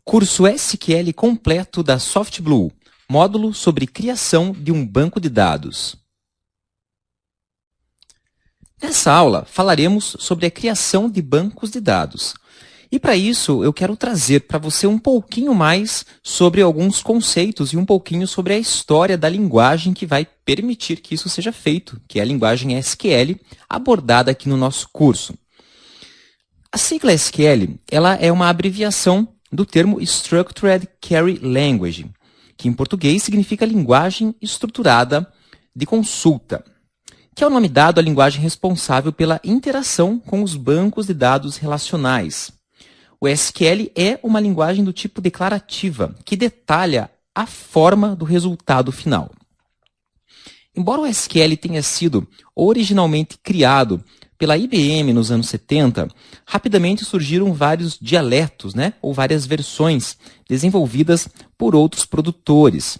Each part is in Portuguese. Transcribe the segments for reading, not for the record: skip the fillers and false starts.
Curso SQL completo da SoftBlue, módulo sobre criação de um banco de dados. Nessa aula, falaremos sobre a criação de bancos de dados. E para isso, eu quero trazer para você um pouquinho mais sobre alguns conceitos e um pouquinho sobre a história da linguagem que vai permitir que isso seja feito, que é a linguagem SQL, abordada aqui no nosso curso. A sigla SQL, ela é uma abreviação do termo Structured Query Language, que em português significa linguagem estruturada de consulta, que é o nome dado à linguagem responsável pela interação com os bancos de dados relacionais. O SQL é uma linguagem do tipo declarativa, que detalha a forma do resultado final. Embora o SQL tenha sido originalmente criado pela IBM nos anos 70, rapidamente surgiram vários dialetos, ou várias versões desenvolvidas por outros produtores.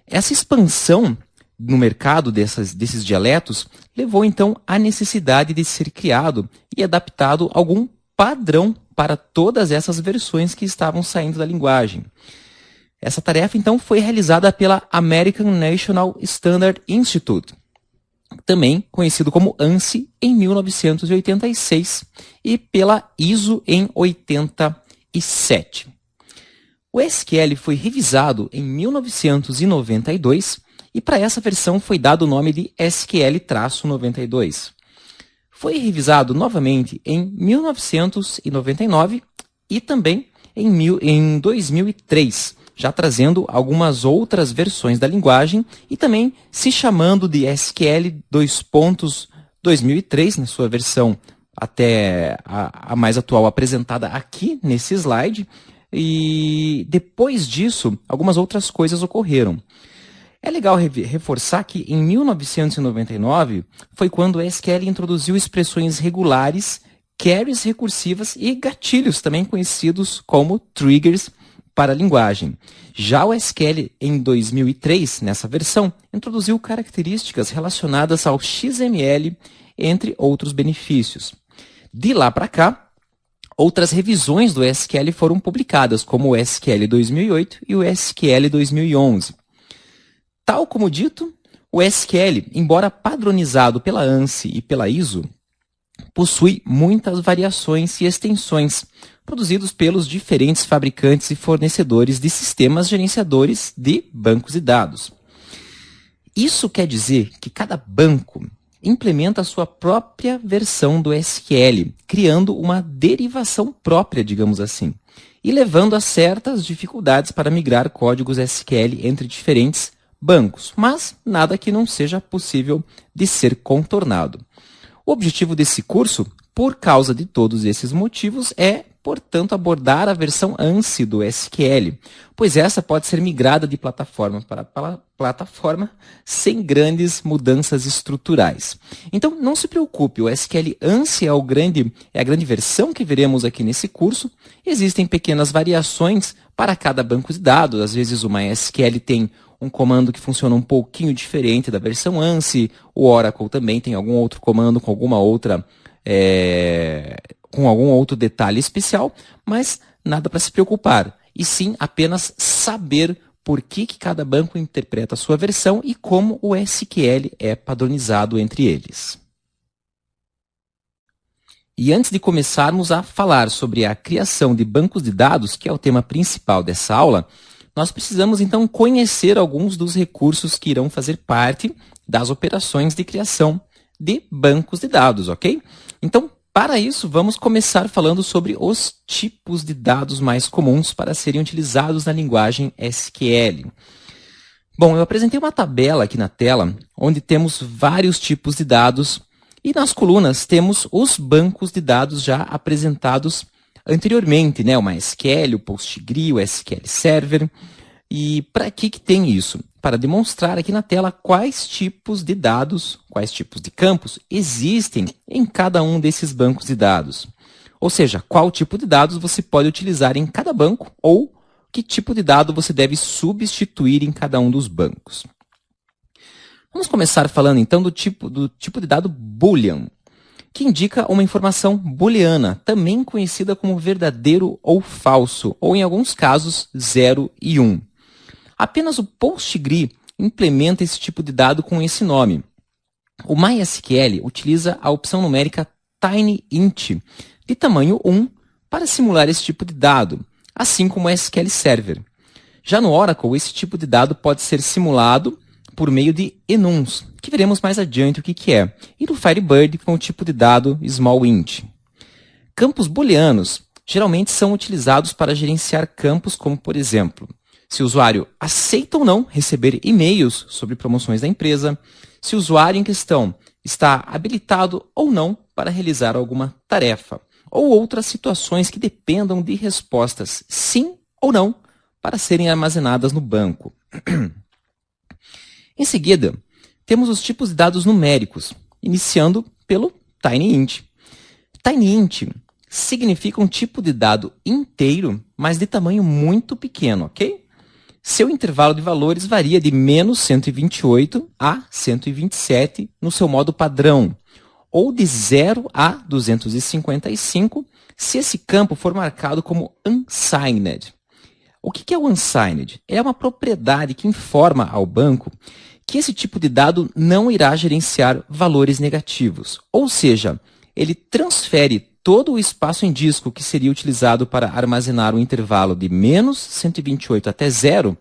Essa expansão no mercado desses dialetos levou então à necessidade de ser criado e adaptado algum padrão para todas essas versões que estavam saindo da linguagem. Essa tarefa então foi realizada pela American National Standard Institute, também conhecido como ANSI, em 1986, e pela ISO em 87. O SQL foi revisado em 1992 e para essa versão foi dado o nome de SQL-92. Foi revisado novamente em 1999 e também em 2003, já trazendo algumas outras versões da linguagem e também se chamando de SQL 2003, na sua versão até a mais atual apresentada aqui nesse slide. E depois disso, algumas outras coisas ocorreram. É legal reforçar que em 1999 foi quando o SQL introduziu expressões regulares, queries recursivas e gatilhos, também conhecidos como triggers, para a linguagem. Já o SQL em 2003, nessa versão, introduziu características relacionadas ao XML, entre outros benefícios. De lá para cá, outras revisões do SQL foram publicadas, como o SQL 2008 e o SQL 2011. Tal como dito, o SQL, embora padronizado pela ANSI e pela ISO, possui muitas variações e extensões produzidos pelos diferentes fabricantes e fornecedores de sistemas gerenciadores de bancos de dados. Isso quer dizer que cada banco implementa a sua própria versão do SQL, criando uma derivação própria, digamos assim, e levando a certas dificuldades para migrar códigos SQL entre diferentes bancos, mas nada que não seja possível de ser contornado. O objetivo desse curso, por causa de todos esses motivos, é, portanto, abordar a versão ANSI do SQL, pois essa pode ser migrada de plataforma para plataforma sem grandes mudanças estruturais. Então, não se preocupe, o SQL ANSI é a grande versão que veremos aqui nesse curso. Existem pequenas variações para cada banco de dados. Às vezes o MySQL tem um comando que funciona um pouquinho diferente da versão ANSI, o Oracle também tem algum outro comando com algum outro detalhe especial, mas nada para se preocupar, e sim apenas saber por que cada banco interpreta a sua versão e como o SQL é padronizado entre eles. E antes de começarmos a falar sobre a criação de bancos de dados, que é o tema principal dessa aula, nós precisamos então conhecer alguns dos recursos que irão fazer parte das operações de criação de bancos de dados, ok? Então, para isso, vamos começar falando sobre os tipos de dados mais comuns para serem utilizados na linguagem SQL. Bom, eu apresentei uma tabela aqui na tela, onde temos vários tipos de dados, e nas colunas temos os bancos de dados já apresentados anteriormente, o MySQL, o PostgreSQL, o SQL Server. E para que tem isso? Para demonstrar aqui na tela quais tipos de dados, quais tipos de campos existem em cada um desses bancos de dados. Ou seja, qual tipo de dados você pode utilizar em cada banco ou que tipo de dado você deve substituir em cada um dos bancos. Vamos começar falando então do tipo de dado Boolean, que indica uma informação booleana, também conhecida como verdadeiro ou falso, ou em alguns casos 0 e 1. Apenas o PostgreSQL implementa esse tipo de dado com esse nome. O MySQL utiliza a opção numérica tinyInt de tamanho 1 para simular esse tipo de dado, assim como o SQL Server. Já no Oracle, esse tipo de dado pode ser simulado por meio de enums, que veremos mais adiante o que é, e no Firebird com o tipo de dado smallInt. Campos booleanos geralmente são utilizados para gerenciar campos como, por exemplo, se o usuário aceita ou não receber e-mails sobre promoções da empresa, se o usuário em questão está habilitado ou não para realizar alguma tarefa, ou outras situações que dependam de respostas sim ou não para serem armazenadas no banco. Em seguida, temos os tipos de dados numéricos, iniciando pelo tinyInt. tinyInt significa um tipo de dado inteiro, mas de tamanho muito pequeno, ok? Seu intervalo de valores varia de menos 128 a 127 no seu modo padrão, ou de 0 a 255 se esse campo for marcado como unsigned. O que é o unsigned? É uma propriedade que informa ao banco que esse tipo de dado não irá gerenciar valores negativos, ou seja, ele transfere todo o espaço em disco que seria utilizado para armazenar o intervalo de menos 128 até 0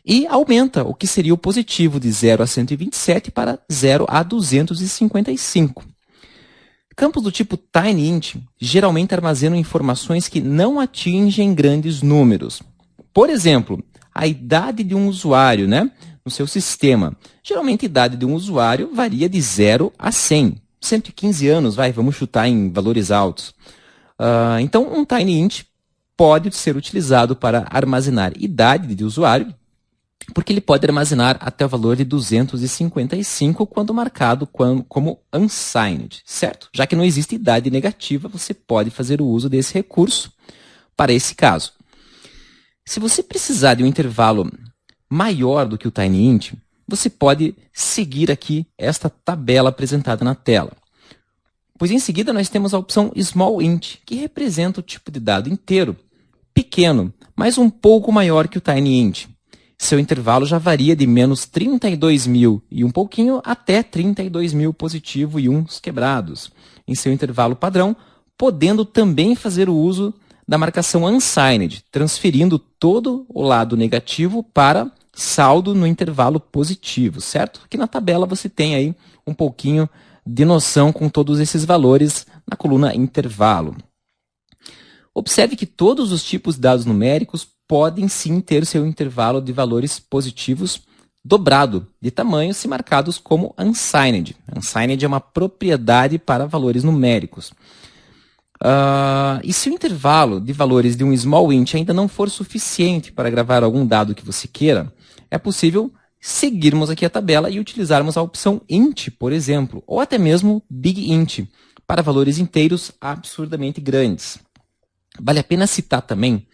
e aumenta o que seria o positivo de 0 a 127 para 0 a 255. Campos do tipo tinyInt geralmente armazenam informações que não atingem grandes números. Por exemplo, a idade de um usuário, no seu sistema. Geralmente a idade de um usuário varia de 0 a 100. 115 anos, vamos chutar em valores altos. Então, um tinyInt pode ser utilizado para armazenar idade de usuário, porque ele pode armazenar até o valor de 255 quando marcado como unsigned, certo? Já que não existe idade negativa, você pode fazer o uso desse recurso para esse caso. Se você precisar de um intervalo maior do que o tinyInt, você pode seguir aqui esta tabela apresentada na tela. Pois em seguida nós temos a opção smallInt, que representa o tipo de dado inteiro, pequeno, mas um pouco maior que o tinyInt. Seu intervalo já varia de menos 32.000 e um pouquinho até 32.000 positivo e uns quebrados, em seu intervalo padrão, podendo também fazer o uso da marcação unsigned, transferindo todo o lado negativo para saldo no intervalo positivo, certo? Aqui na tabela você tem aí um pouquinho de noção com todos esses valores na coluna intervalo. Observe que todos os tipos de dados numéricos podem sim ter seu intervalo de valores positivos dobrado de tamanho se marcados como unsigned. Unsigned é uma propriedade para valores numéricos. E se o intervalo de valores de um smallInt ainda não for suficiente para gravar algum dado que você queira, é possível seguirmos aqui a tabela e utilizarmos a opção int, por exemplo, ou até mesmo bigInt, para valores inteiros absurdamente grandes. Vale a pena citar também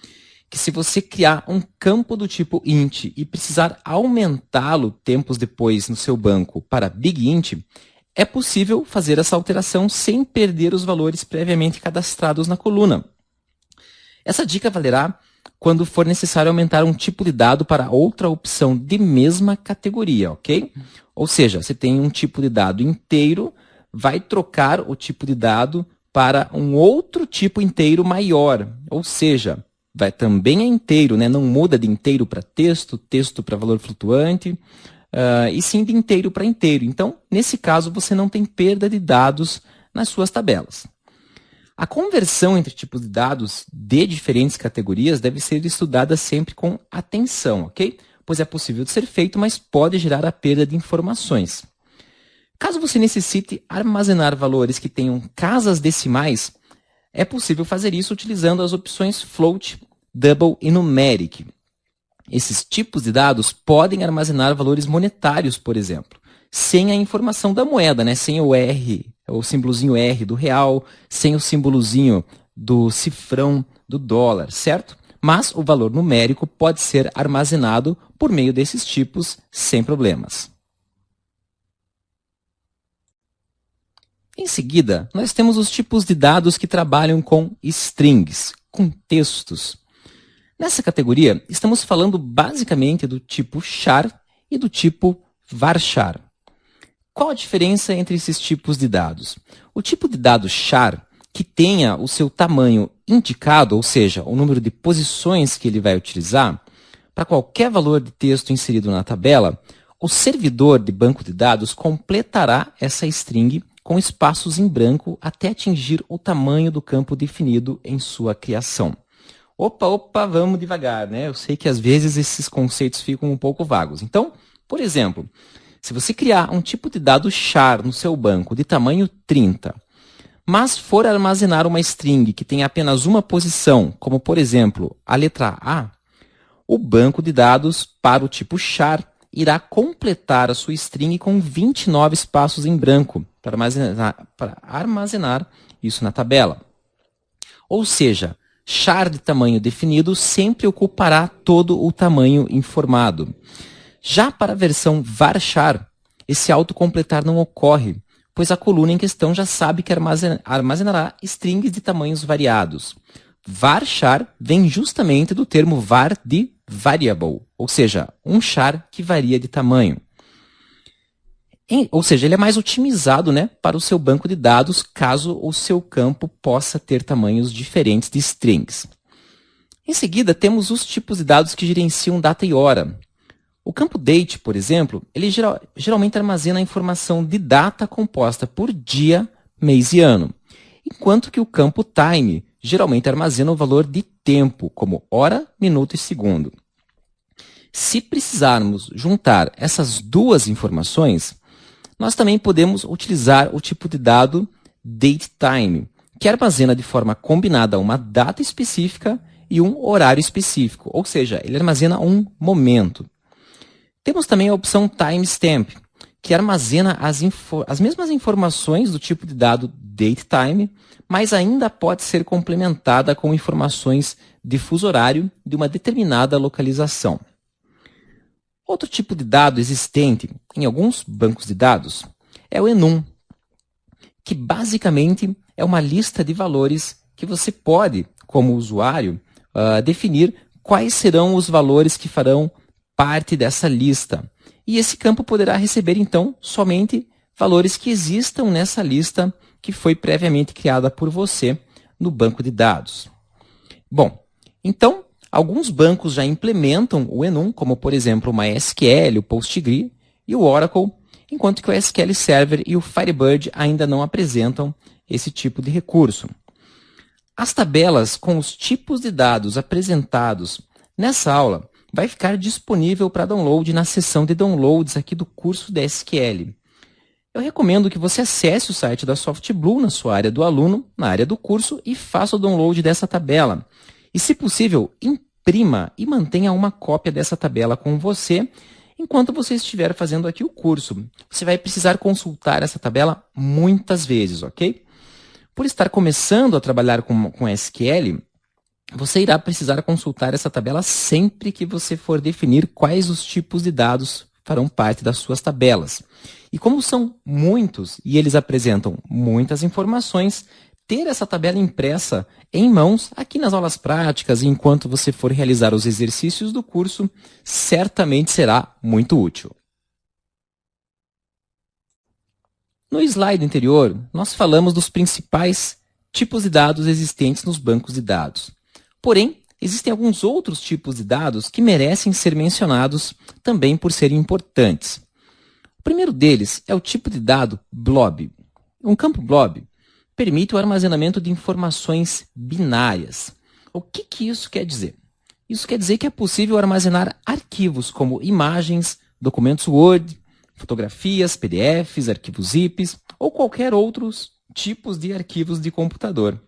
que se você criar um campo do tipo int e precisar aumentá-lo tempos depois no seu banco para bigInt, é possível fazer essa alteração sem perder os valores previamente cadastrados na coluna. Essa dica valerá quando for necessário aumentar um tipo de dado para outra opção de mesma categoria, ok? Ou seja, você tem um tipo de dado inteiro, vai trocar o tipo de dado para um outro tipo inteiro maior, ou seja, também é inteiro, não muda de inteiro para texto, texto para valor flutuante, e sim de inteiro para inteiro. Então, nesse caso, você não tem perda de dados nas suas tabelas. A conversão entre tipos de dados de diferentes categorias deve ser estudada sempre com atenção, ok? Pois é possível de ser feito, mas pode gerar a perda de informações. Caso você necessite armazenar valores que tenham casas decimais, é possível fazer isso utilizando as opções float, double e numeric. Esses tipos de dados podem armazenar valores monetários, por exemplo, sem a informação da moeda, sem o R, o símbolozinho R do real, sem o símbolozinho do cifrão do dólar, certo? Mas o valor numérico pode ser armazenado por meio desses tipos sem problemas. Em seguida, nós temos os tipos de dados que trabalham com strings, com textos. Nessa categoria, estamos falando basicamente do tipo char e do tipo varchar. Qual a diferença entre esses tipos de dados? O tipo de dado char, que tenha o seu tamanho indicado, ou seja, o número de posições que ele vai utilizar, para qualquer valor de texto inserido na tabela, o servidor de banco de dados completará essa string com espaços em branco até atingir o tamanho do campo definido em sua criação. Opa, vamos devagar, né? Eu sei que às vezes esses conceitos ficam um pouco vagos. Então, por exemplo, se você criar um tipo de dado char no seu banco de tamanho 30, mas for armazenar uma string que tem apenas uma posição, como por exemplo a letra A, o banco de dados para o tipo char irá completar a sua string com 29 espaços em branco para armazenar isso na tabela. Ou seja, char de tamanho definido sempre ocupará todo o tamanho informado. Já para a versão varchar, esse autocompletar não ocorre, pois a coluna em questão já sabe que armazenará strings de tamanhos variados. Varchar vem justamente do termo var de variable, ou seja, um char que varia de tamanho. Ou seja, ele é mais otimizado, né, para o seu banco de dados, caso o seu campo possa ter tamanhos diferentes de strings. Em seguida, temos os tipos de dados que gerenciam data e hora. O campo date, por exemplo, ele geralmente armazena a informação de data composta por dia, mês e ano, enquanto que o campo time geralmente armazena o valor de tempo, como hora, minuto e segundo. Se precisarmos juntar essas duas informações, nós também podemos utilizar o tipo de dado datetime, que armazena de forma combinada uma data específica e um horário específico, ou seja, ele armazena um momento. Temos também a opção timestamp, que armazena as mesmas informações do tipo de dado datetime, mas ainda pode ser complementada com informações de fuso horário de uma determinada localização. Outro tipo de dado existente em alguns bancos de dados é o enum, que basicamente é uma lista de valores que você pode, como usuário, definir quais serão os valores que farão parte dessa lista. E esse campo poderá receber, então, somente valores que existam nessa lista que foi previamente criada por você no banco de dados. Bom, então, alguns bancos já implementam o enum, como por exemplo o MySQL, o PostgreSQL e o Oracle, enquanto que o SQL Server e o Firebird ainda não apresentam esse tipo de recurso. As tabelas com os tipos de dados apresentados nessa aula vai ficar disponível para download na seção de downloads aqui do curso da SQL. Eu recomendo que você acesse o site da SoftBlue na sua área do aluno, na área do curso, e faça o download dessa tabela. E, se possível, imprima e mantenha uma cópia dessa tabela com você enquanto você estiver fazendo aqui o curso. Você vai precisar consultar essa tabela muitas vezes, ok? Por estar começando a trabalhar com SQL, você irá precisar consultar essa tabela sempre que você for definir quais os tipos de dados farão parte das suas tabelas. E como são muitos e eles apresentam muitas informações, ter essa tabela impressa em mãos aqui nas aulas práticas e enquanto você for realizar os exercícios do curso, certamente será muito útil. No slide anterior, nós falamos dos principais tipos de dados existentes nos bancos de dados. Porém, existem alguns outros tipos de dados que merecem ser mencionados também por serem importantes. O primeiro deles é o tipo de dado blob. Um campo blob permite o armazenamento de informações binárias. O que isso quer dizer? Isso quer dizer que é possível armazenar arquivos como imagens, documentos Word, fotografias, PDFs, arquivos zips ou qualquer outros tipos de arquivos de computador.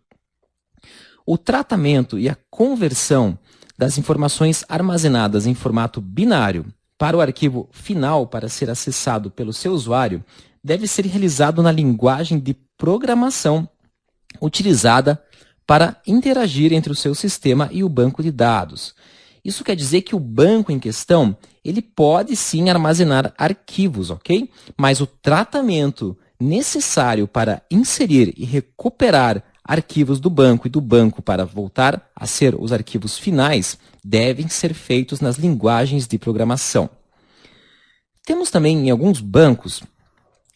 O tratamento e a conversão das informações armazenadas em formato binário para o arquivo final para ser acessado pelo seu usuário deve ser realizado na linguagem de programação utilizada para interagir entre o seu sistema e o banco de dados. Isso quer dizer que o banco em questão, ele pode sim armazenar arquivos, ok? Mas o tratamento necessário para inserir e recuperar arquivos do banco e do banco para voltar a ser os arquivos finais devem ser feitos nas linguagens de programação. Temos também em alguns bancos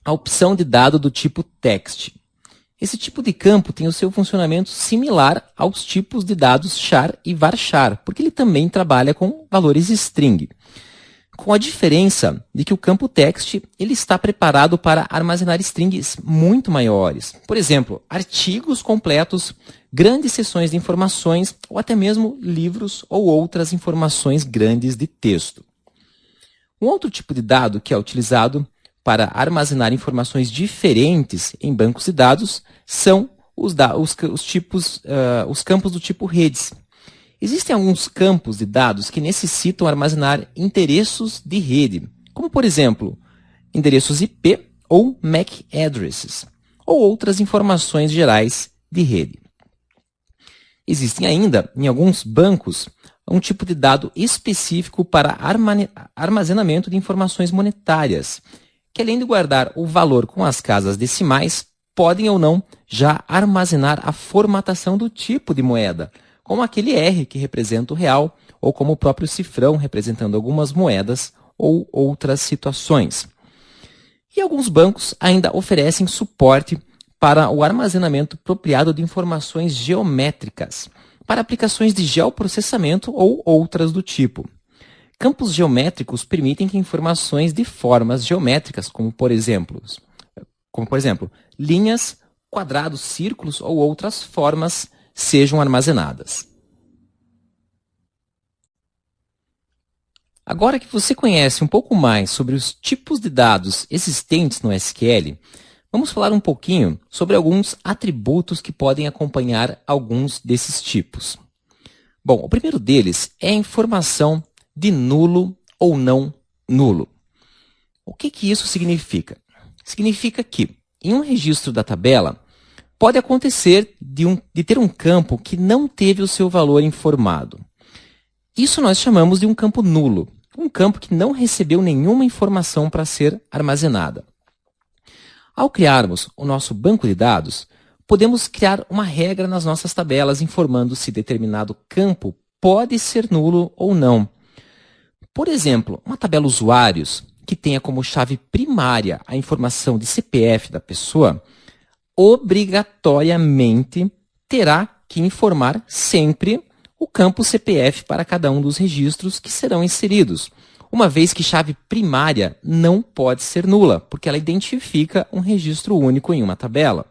a opção de dado do tipo text. Esse tipo de campo tem o seu funcionamento similar aos tipos de dados char e varchar, porque ele também trabalha com valores string. Com a diferença de que o campo text ele está preparado para armazenar strings muito maiores. Por exemplo, artigos completos, grandes seções de informações ou até mesmo livros ou outras informações grandes de texto. Um outro tipo de dado que é utilizado para armazenar informações diferentes em bancos de dados são os campos do tipo redes. Existem alguns campos de dados que necessitam armazenar endereços de rede, como por exemplo, endereços IP ou MAC addresses, ou outras informações gerais de rede. Existem ainda, em alguns bancos, um tipo de dado específico para armazenamento de informações monetárias, que além de guardar o valor com as casas decimais, podem ou não já armazenar a formatação do tipo de moeda, como aquele R que representa o real, ou como o próprio cifrão representando algumas moedas ou outras situações. E alguns bancos ainda oferecem suporte para o armazenamento apropriado de informações geométricas, para aplicações de geoprocessamento ou outras do tipo. Campos geométricos permitem que informações de formas geométricas, como por exemplo, linhas, quadrados, círculos ou outras formas, sejam armazenadas. Agora que você conhece um pouco mais sobre os tipos de dados existentes no SQL, vamos falar um pouquinho sobre alguns atributos que podem acompanhar alguns desses tipos. Bom, o primeiro deles é a informação de nulo ou não nulo. O que isso significa? Significa que, em um registro da tabela, pode acontecer de ter um campo que não teve o seu valor informado. Isso nós chamamos de um campo nulo, um campo que não recebeu nenhuma informação para ser armazenada. Ao criarmos o nosso banco de dados, podemos criar uma regra nas nossas tabelas informando se determinado campo pode ser nulo ou não. Por exemplo, uma tabela usuários que tenha como chave primária a informação de CPF da pessoa, obrigatoriamente terá que informar sempre o campo CPF para cada um dos registros que serão inseridos, uma vez que chave primária não pode ser nula, porque ela identifica um registro único em uma tabela.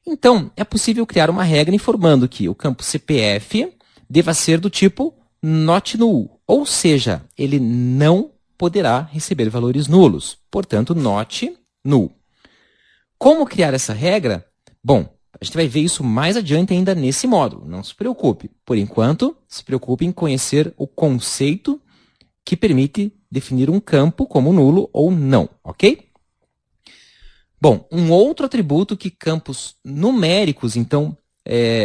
Então, é possível criar uma regra informando que o campo CPF deva ser do tipo not null, ou seja, ele não poderá receber valores nulos, portanto, not null. Como criar essa regra? Bom, a gente vai ver isso mais adiante ainda nesse módulo, não se preocupe. Por enquanto, se preocupe em conhecer o conceito que permite definir um campo como nulo ou não, ok? Bom, um outro atributo que campos numéricos, então,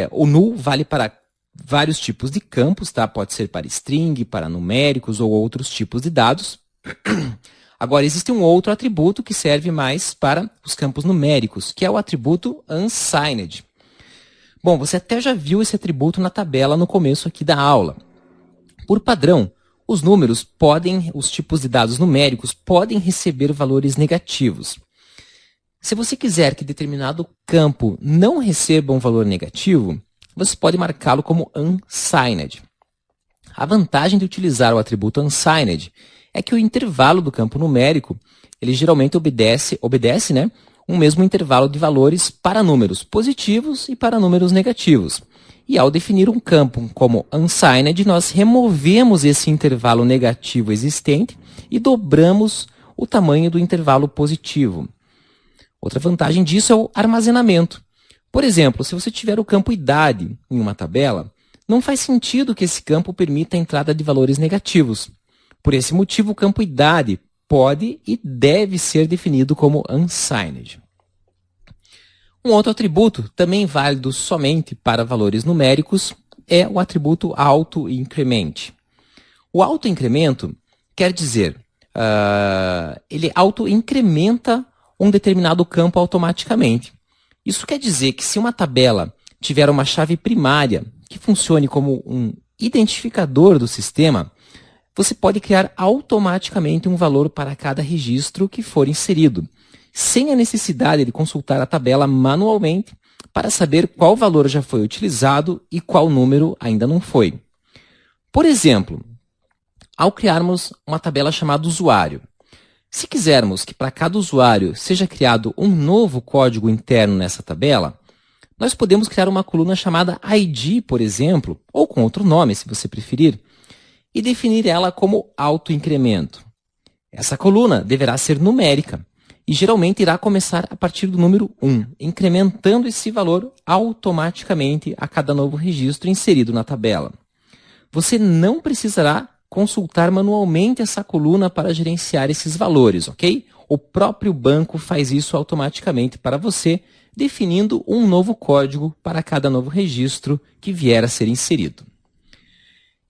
o null vale para vários tipos de campos, tá? Pode ser para string, para numéricos ou outros tipos de dados. Agora, existe um outro atributo que serve mais para os campos numéricos, que é o atributo unsigned. Bom, você até já viu esse atributo na tabela no começo aqui da aula. Por padrão, os tipos de dados numéricos podem receber valores negativos. Se você quiser que determinado campo não receba um valor negativo, você pode marcá-lo como unsigned. A vantagem de utilizar o atributo unsigned é que o intervalo do campo numérico, ele geralmente obedece, um mesmo intervalo de valores para números positivos e para números negativos. E ao definir um campo como unsigned, nós removemos esse intervalo negativo existente e dobramos o tamanho do intervalo positivo. Outra vantagem disso é o armazenamento. Por exemplo, se você tiver o campo idade em uma tabela, não faz sentido que esse campo permita a entrada de valores negativos. Por esse motivo, o campo idade pode e deve ser definido como unsigned. Um outro atributo, também válido somente para valores numéricos, é o atributo auto-increment. O auto-incremento quer dizer, ele auto-incrementa um determinado campo automaticamente. Isso quer dizer que se uma tabela tiver uma chave primária que funcione como um identificador do sistema, você pode criar automaticamente um valor para cada registro que for inserido, sem a necessidade de consultar a tabela manualmente para saber qual valor já foi utilizado e qual número ainda não foi. Por exemplo, ao criarmos uma tabela chamada usuário, se quisermos que para cada usuário seja criado um novo código interno nessa tabela, nós podemos criar uma coluna chamada ID, por exemplo, ou com outro nome, se você preferir, e definir ela como autoincremento. Essa coluna deverá ser numérica e geralmente irá começar a partir do número 1, incrementando esse valor automaticamente a cada novo registro inserido na tabela. Você não precisará consultar manualmente essa coluna para gerenciar esses valores, ok? O próprio banco faz isso automaticamente para você, definindo um novo código para cada novo registro que vier a ser inserido.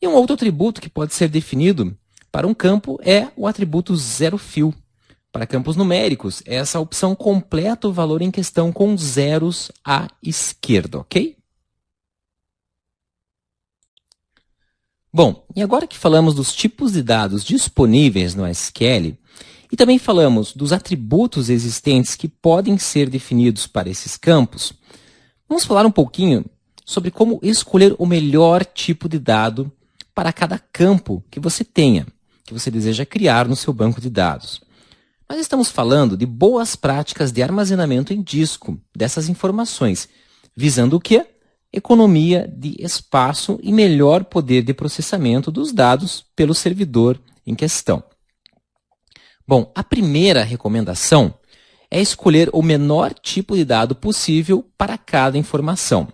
E um outro atributo que pode ser definido para um campo é o atributo zero-fio. Para campos numéricos, essa opção completa o valor em questão com zeros à esquerda, ok? Bom, e agora que falamos dos tipos de dados disponíveis no SQL, e também falamos dos atributos existentes que podem ser definidos para esses campos, vamos falar um pouquinho sobre como escolher o melhor tipo de dado para cada campo que você tenha, que você deseja criar no seu banco de dados. Nós estamos falando de boas práticas de armazenamento em disco dessas informações, visando o quê? Economia de espaço e melhor poder de processamento dos dados pelo servidor em questão. Bom, a primeira recomendação é escolher o menor tipo de dado possível para cada informação,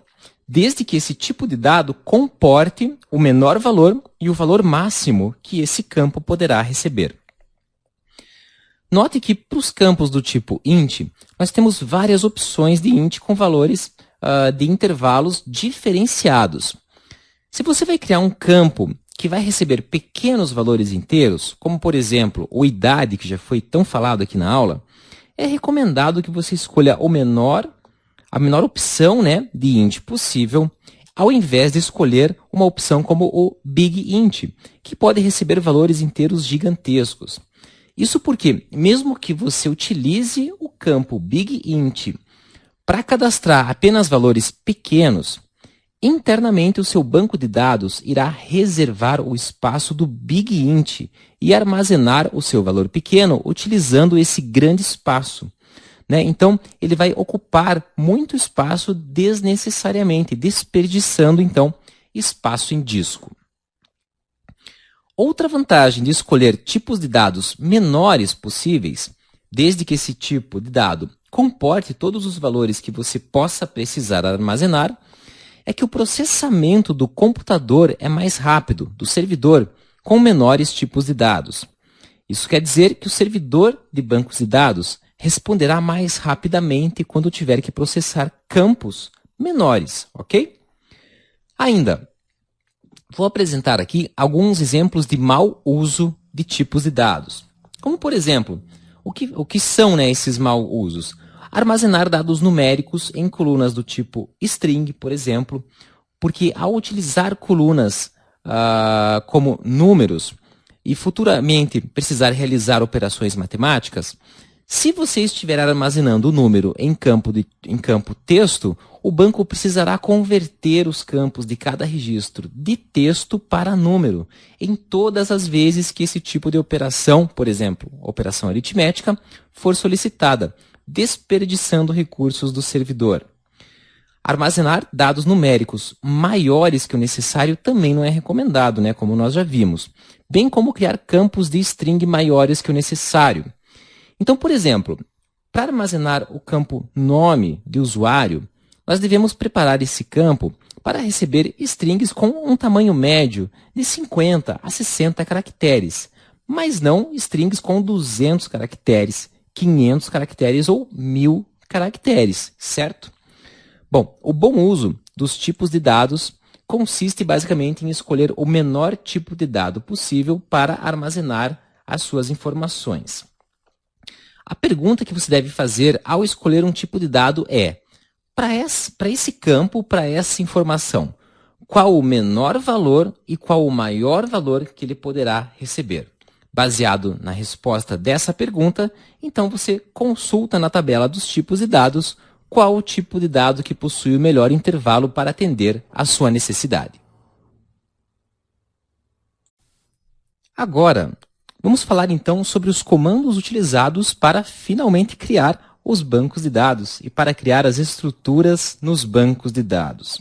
desde que esse tipo de dado comporte o menor valor e o valor máximo que esse campo poderá receber. Note que para os campos do tipo int, nós temos várias opções de int com valores de intervalos diferenciados. Se você vai criar um campo que vai receber pequenos valores inteiros, como por exemplo o idade, que já foi tão falado aqui na aula, é recomendado que você escolha a menor opção, né, de int possível, ao invés de escolher uma opção como o big int, que pode receber valores inteiros gigantescos. Isso porque, mesmo que você utilize o campo big int para cadastrar apenas valores pequenos, internamente o seu banco de dados irá reservar o espaço do big int e armazenar o seu valor pequeno utilizando esse grande espaço, né? Então, ele vai ocupar muito espaço desnecessariamente, desperdiçando, então, espaço em disco. Outra vantagem de escolher tipos de dados menores possíveis, desde que esse tipo de dado comporte todos os valores que você possa precisar armazenar, é que o processamento do computador é mais rápido, do servidor, com menores tipos de dados. Isso quer dizer que o servidor de bancos de dados responderá mais rapidamente quando tiver que processar campos menores, ok? Ainda, vou apresentar aqui alguns exemplos de mau uso de tipos de dados. Como, por exemplo, o que são, né, esses mau usos? Armazenar dados numéricos em colunas do tipo string, por exemplo, porque ao utilizar colunas como números e futuramente precisar realizar operações matemáticas, se você estiver armazenando o número em campo texto, o banco precisará converter os campos de cada registro de texto para número em todas as vezes que esse tipo de operação, por exemplo, operação aritmética, for solicitada, desperdiçando recursos do servidor. Armazenar dados numéricos maiores que o necessário também não é recomendado, né, como nós já vimos, bem como criar campos de string maiores que o necessário. Então, por exemplo, para armazenar o campo nome de usuário, nós devemos preparar esse campo para receber strings com um tamanho médio de 50 a 60 caracteres, mas não strings com 200 caracteres, 500 caracteres ou 1000 caracteres, certo? Bom, o bom uso dos tipos de dados consiste basicamente em escolher o menor tipo de dado possível para armazenar as suas informações. A pergunta que você deve fazer ao escolher um tipo de dado é: para esse campo, para essa informação, qual o menor valor e qual o maior valor que ele poderá receber? Baseado na resposta dessa pergunta, então você consulta na tabela dos tipos de dados qual o tipo de dado que possui o melhor intervalo para atender à sua necessidade. Agora, vamos falar então sobre os comandos utilizados para finalmente criar os bancos de dados e para criar as estruturas nos bancos de dados.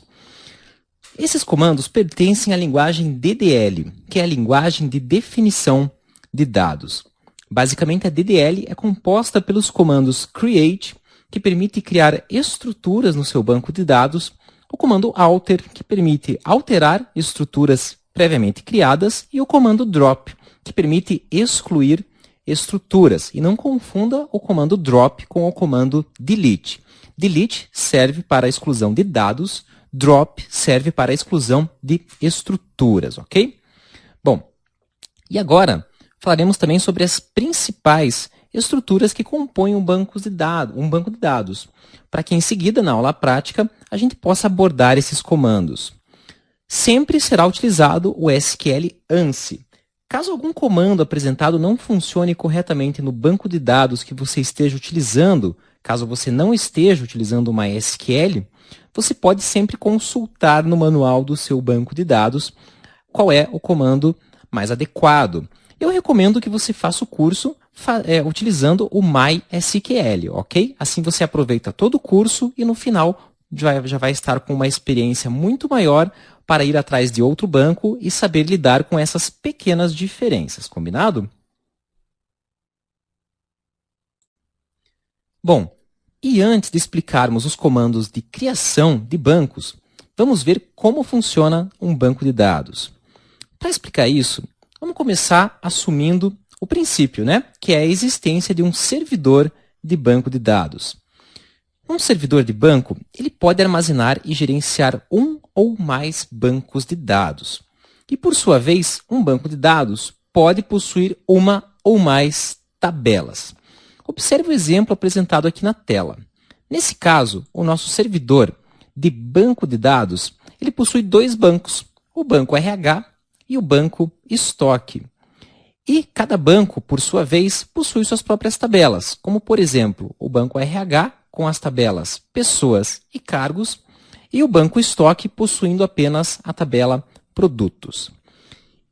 Esses comandos pertencem à linguagem DDL, que é a linguagem de definição de dados. Basicamente, a DDL é composta pelos comandos create, que permite criar estruturas no seu banco de dados, o comando alter, que permite alterar estruturas previamente criadas, e o comando drop, que permite excluir estruturas. E não confunda o comando drop com o comando delete. Delete serve para a exclusão de dados, drop serve para a exclusão de estruturas, ok? Bom, e agora falaremos também sobre as principais estruturas que compõem um banco de dados, para que em seguida, na aula prática, a gente possa abordar esses comandos. Sempre será utilizado o SQL ANSI. Caso algum comando apresentado não funcione corretamente no banco de dados que você esteja utilizando, caso você não esteja utilizando uma SQL, você pode sempre consultar no manual do seu banco de dados qual é o comando mais adequado. Eu recomendo que você faça o curso utilizando o MySQL, ok? Assim você aproveita todo o curso e no final já vai estar com uma experiência muito maior para ir atrás de outro banco e saber lidar com essas pequenas diferenças, combinado? Bom, e antes de explicarmos os comandos de criação de bancos, vamos ver como funciona um banco de dados. Para explicar isso, vamos começar assumindo o princípio, né? Que é a existência de um servidor de banco de dados. Um servidor de banco, ele pode armazenar e gerenciar um ou mais bancos de dados. E, por sua vez, um banco de dados pode possuir uma ou mais tabelas. Observe o exemplo apresentado aqui na tela. Nesse caso, o nosso servidor de banco de dados, ele possui dois bancos, o banco RH e o banco estoque. E cada banco, por sua vez, possui suas próprias tabelas, como, por exemplo, o banco RH com as tabelas pessoas e cargos e o banco estoque possuindo apenas a tabela produtos.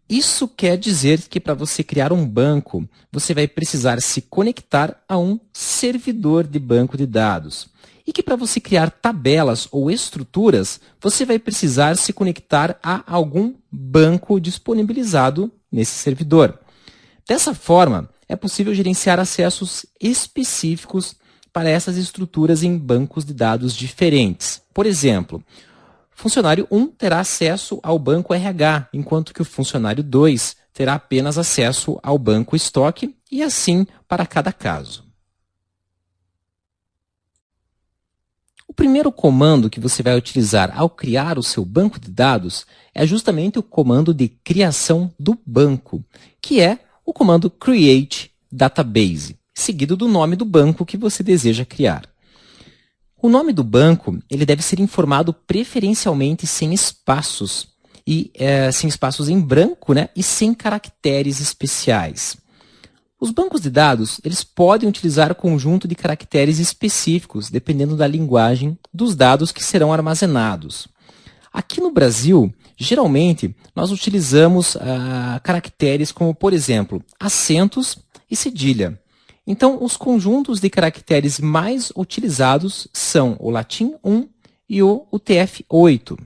Isso quer dizer que para você criar um banco, você vai precisar se conectar a um servidor de banco de dados. E que para você criar tabelas ou estruturas, você vai precisar se conectar a algum banco disponibilizado nesse servidor. Dessa forma, é possível gerenciar acessos específicos para essas estruturas em bancos de dados diferentes. Por exemplo, funcionário 1 terá acesso ao banco RH, enquanto que o funcionário 2 terá apenas acesso ao banco estoque, e assim para cada caso. O primeiro comando que você vai utilizar ao criar o seu banco de dados é justamente o comando de criação do banco, que é o comando create database, seguido do nome do banco que você deseja criar. O nome do banco ele deve ser informado preferencialmente sem espaços, sem espaços em branco, né, e sem caracteres especiais. Os bancos de dados eles podem utilizar conjunto de caracteres específicos, dependendo da linguagem dos dados que serão armazenados. Aqui no Brasil, geralmente, nós utilizamos caracteres como, por exemplo, acentos e cedilha. Então, os conjuntos de caracteres mais utilizados são o latim 1 e o UTF-8.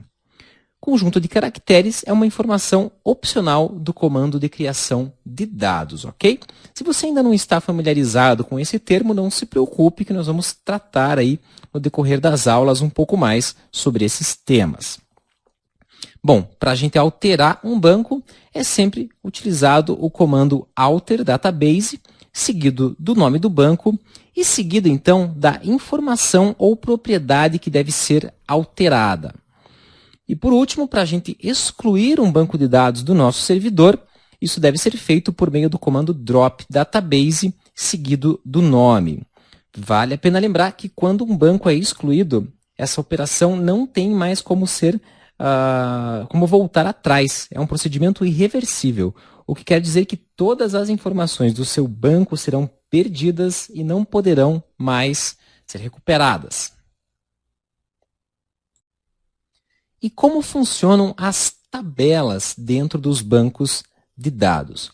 Conjunto de caracteres é uma informação opcional do comando de criação de dados, ok? Se você ainda não está familiarizado com esse termo, não se preocupe que nós vamos tratar aí no decorrer das aulas um pouco mais sobre esses temas. Bom, para a gente alterar um banco, é sempre utilizado o comando alter database, seguido do nome do banco e seguido, então, da informação ou propriedade que deve ser alterada. E, por último, para a gente excluir um banco de dados do nosso servidor, isso deve ser feito por meio do comando drop database, seguido do nome. Vale a pena lembrar que quando um banco é excluído, essa operação não tem mais como como voltar atrás. É um procedimento irreversível, o que quer dizer que todas as informações do seu banco serão perdidas e não poderão mais ser recuperadas. E como funcionam as tabelas dentro dos bancos de dados?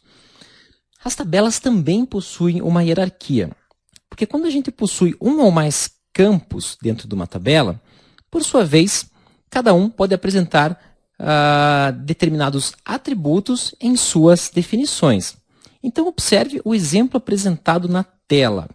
As tabelas também possuem uma hierarquia, porque quando a gente possui um ou mais campos dentro de uma tabela, por sua vez, cada um pode apresentar determinados atributos em suas definições. Então, observe o exemplo apresentado na tela.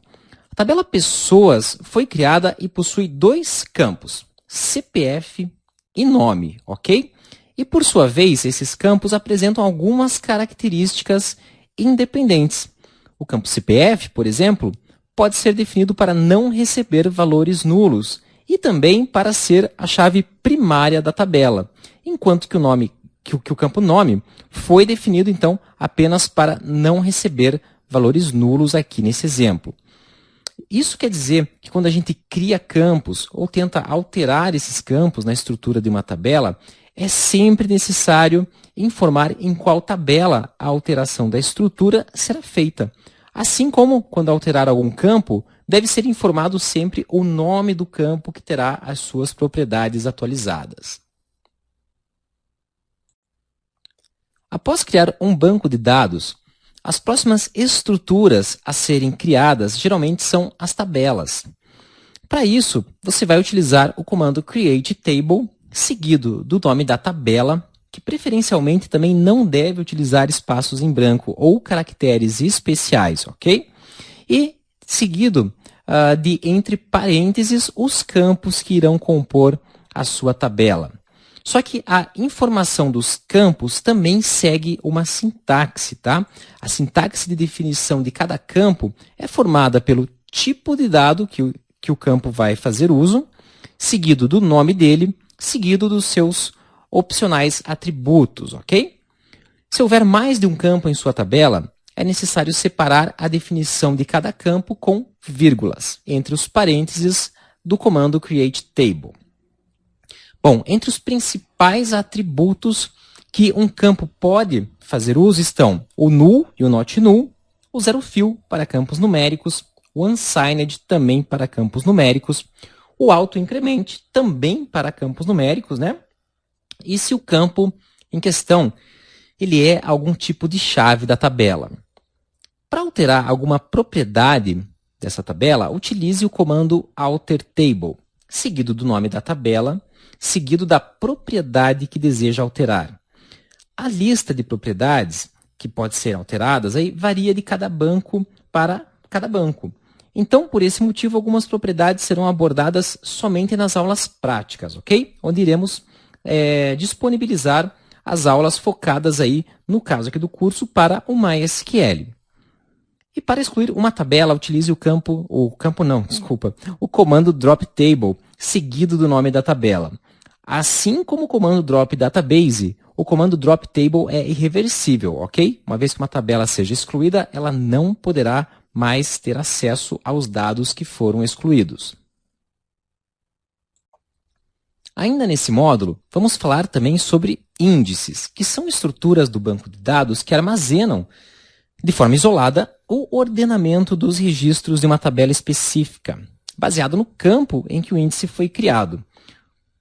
A tabela Pessoas foi criada e possui dois campos, CPF e nome, ok? E, por sua vez, esses campos apresentam algumas características independentes. O campo CPF, por exemplo, pode ser definido para não receber valores nulos e também para ser a chave primária da tabela, enquanto que o campo nome foi definido, então, apenas para não receber valores nulos aqui nesse exemplo. Isso quer dizer que quando a gente cria campos ou tenta alterar esses campos na estrutura de uma tabela, é sempre necessário informar em qual tabela a alteração da estrutura será feita. Assim como, quando alterar algum campo, deve ser informado sempre o nome do campo que terá as suas propriedades atualizadas. Após criar um banco de dados, as próximas estruturas a serem criadas geralmente são as tabelas. Para isso, você vai utilizar o comando createTable, seguido do nome da tabela, que preferencialmente também não deve utilizar espaços em branco ou caracteres especiais, ok? E seguido de entre parênteses os campos que irão compor a sua tabela. Só que a informação dos campos também segue uma sintaxe, tá? A sintaxe de definição de cada campo é formada pelo tipo de dado que o campo vai fazer uso, seguido do nome dele, seguido dos seus opcionais atributos, ok? Se houver mais de um campo em sua tabela, é necessário separar a definição de cada campo com vírgulas entre os parênteses do comando createTable. Bom, entre os principais atributos que um campo pode fazer uso estão o null e o not null, o zero fill para campos numéricos, o unsigned também para campos numéricos, o auto-increment também para campos numéricos, né? E se o campo em questão ele é algum tipo de chave da tabela. Para alterar alguma propriedade dessa tabela, utilize o comando alterTable, seguido do nome da tabela, seguido da propriedade que deseja alterar. A lista de propriedades que pode ser alteradas aí varia de cada banco para cada banco. Então, por esse motivo, algumas propriedades serão abordadas somente nas aulas práticas, ok? Onde iremos disponibilizar as aulas focadas aí, no caso aqui do curso, para o MySQL. E para excluir uma tabela, utilize o comando dropTable, seguido do nome da tabela. Assim como o comando drop database, o comando dropTable é irreversível, ok? Uma vez que uma tabela seja excluída, ela não poderá mais ter acesso aos dados que foram excluídos. Ainda nesse módulo, vamos falar também sobre índices, que são estruturas do banco de dados que armazenam, de forma isolada, o ordenamento dos registros de uma tabela específica, baseado no campo em que o índice foi criado.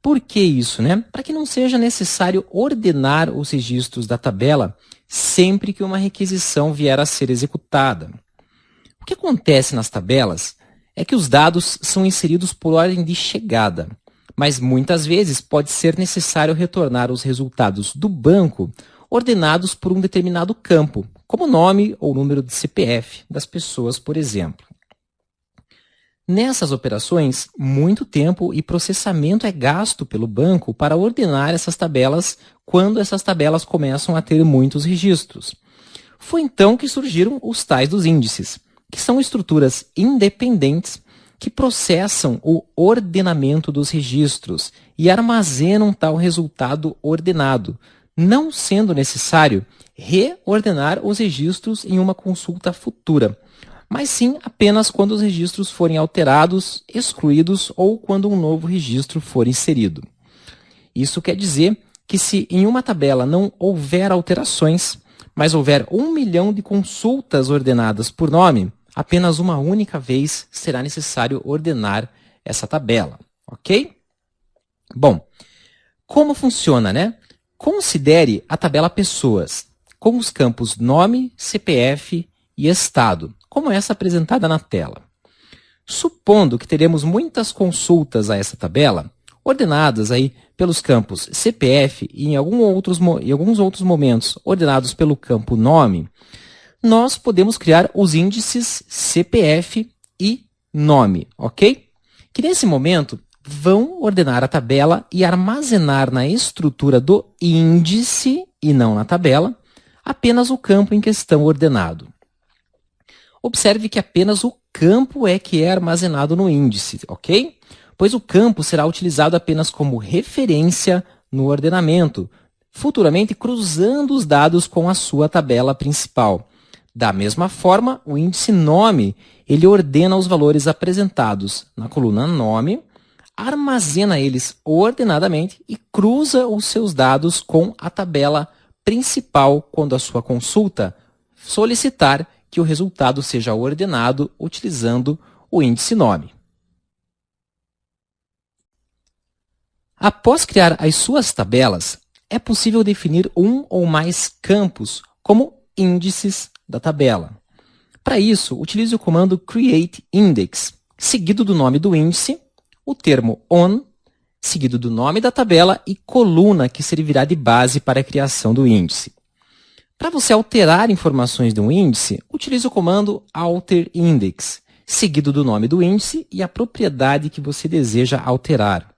Por que isso, né? Para que não seja necessário ordenar os registros da tabela sempre que uma requisição vier a ser executada. O que acontece nas tabelas é que os dados são inseridos por ordem de chegada, mas muitas vezes pode ser necessário retornar os resultados do banco ordenados por um determinado campo, como nome ou número de CPF das pessoas, por exemplo. Nessas operações, muito tempo e processamento é gasto pelo banco para ordenar essas tabelas quando essas tabelas começam a ter muitos registros. Foi então que surgiram os tais dos índices, que são estruturas independentes que processam o ordenamento dos registros e armazenam tal resultado ordenado, não sendo necessário reordenar os registros em uma consulta futura, mas sim apenas quando os registros forem alterados, excluídos ou quando um novo registro for inserido. Isso quer dizer que se em uma tabela não houver alterações, mas houver 1 milhão de consultas ordenadas por nome, apenas uma única vez será necessário ordenar essa tabela, ok? Bom, como funciona, né? Considere a tabela pessoas, com os campos nome, CPF e estado, como essa apresentada na tela. Supondo que teremos muitas consultas a essa tabela, ordenadas aí pelos campos CPF e em alguns outros momentos ordenados pelo campo nome, nós podemos criar os índices CPF e nome, ok? Que nesse momento vão ordenar a tabela e armazenar na estrutura do índice, e não na tabela, apenas o campo em questão ordenado. Observe que apenas o campo é que é armazenado no índice, ok? Pois o campo será utilizado apenas como referência no ordenamento, futuramente cruzando os dados com a sua tabela principal. Da mesma forma, o índice nome, ele ordena os valores apresentados na coluna nome, armazena eles ordenadamente e cruza os seus dados com a tabela principal quando a sua consulta solicitar que o resultado seja ordenado utilizando o índice nome. Após criar as suas tabelas, é possível definir um ou mais campos como índices da tabela. Para isso, utilize o comando createIndex, seguido do nome do índice, o termo on, seguido do nome da tabela e coluna que servirá de base para a criação do índice. Para você alterar informações de um índice, utilize o comando alterIndex, seguido do nome do índice e a propriedade que você deseja alterar.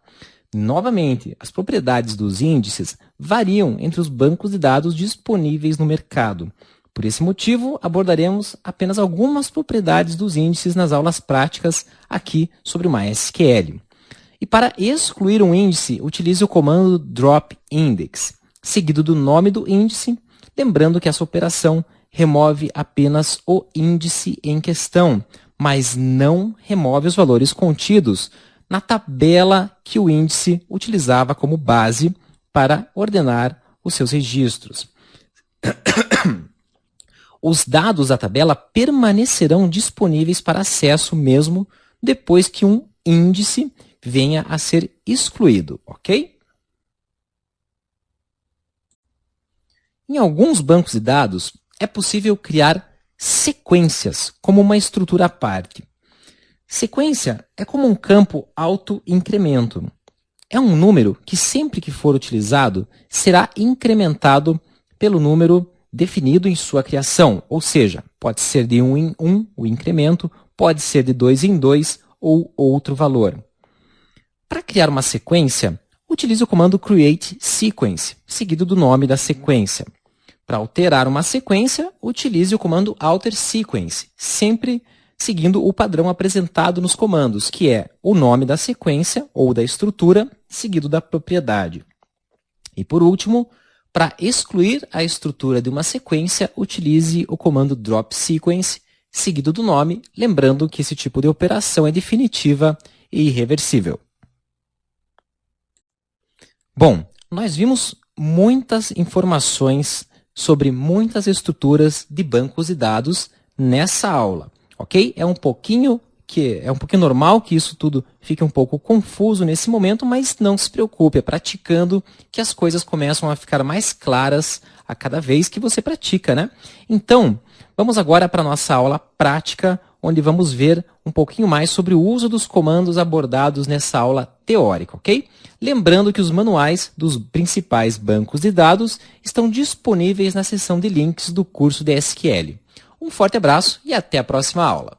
Novamente, as propriedades dos índices variam entre os bancos de dados disponíveis no mercado. Por esse motivo, abordaremos apenas algumas propriedades dos índices nas aulas práticas aqui sobre o MySQL. E para excluir um índice, utilize o comando dropIndex, seguido do nome do índice, lembrando que essa operação remove apenas o índice em questão, mas não remove os valores contidos na tabela que o índice utilizava como base para ordenar os seus registros. Os dados da tabela permanecerão disponíveis para acesso mesmo depois que um índice venha a ser excluído, ok? Em alguns bancos de dados, é possível criar sequências como uma estrutura à parte. Sequência é como um campo auto-incremento. É um número que sempre que for utilizado será incrementado pelo número definido em sua criação, ou seja, pode ser de 1 em 1 o incremento, pode ser de 2 em 2 ou outro valor. Para criar uma sequência, utilize o comando createSequence, seguido do nome da sequência. Para alterar uma sequência, utilize o comando alterSequence, sempre seguindo o padrão apresentado nos comandos, que é o nome da sequência ou da estrutura, seguido da propriedade. E por último, para excluir a estrutura de uma sequência, utilize o comando dropSequence, seguido do nome, lembrando que esse tipo de operação é definitiva e irreversível. Bom, nós vimos muitas informações sobre muitas estruturas de bancos de dados nessa aula, ok? É um pouquinho normal que isso tudo fique um pouco confuso nesse momento, mas não se preocupe, é praticando que as coisas começam a ficar mais claras a cada vez que você pratica, né? Então, vamos agora para a nossa aula prática, onde vamos ver um pouquinho mais sobre o uso dos comandos abordados nessa aula teórica, ok? Lembrando que os manuais dos principais bancos de dados estão disponíveis na seção de links do curso de SQL. Um forte abraço e até a próxima aula.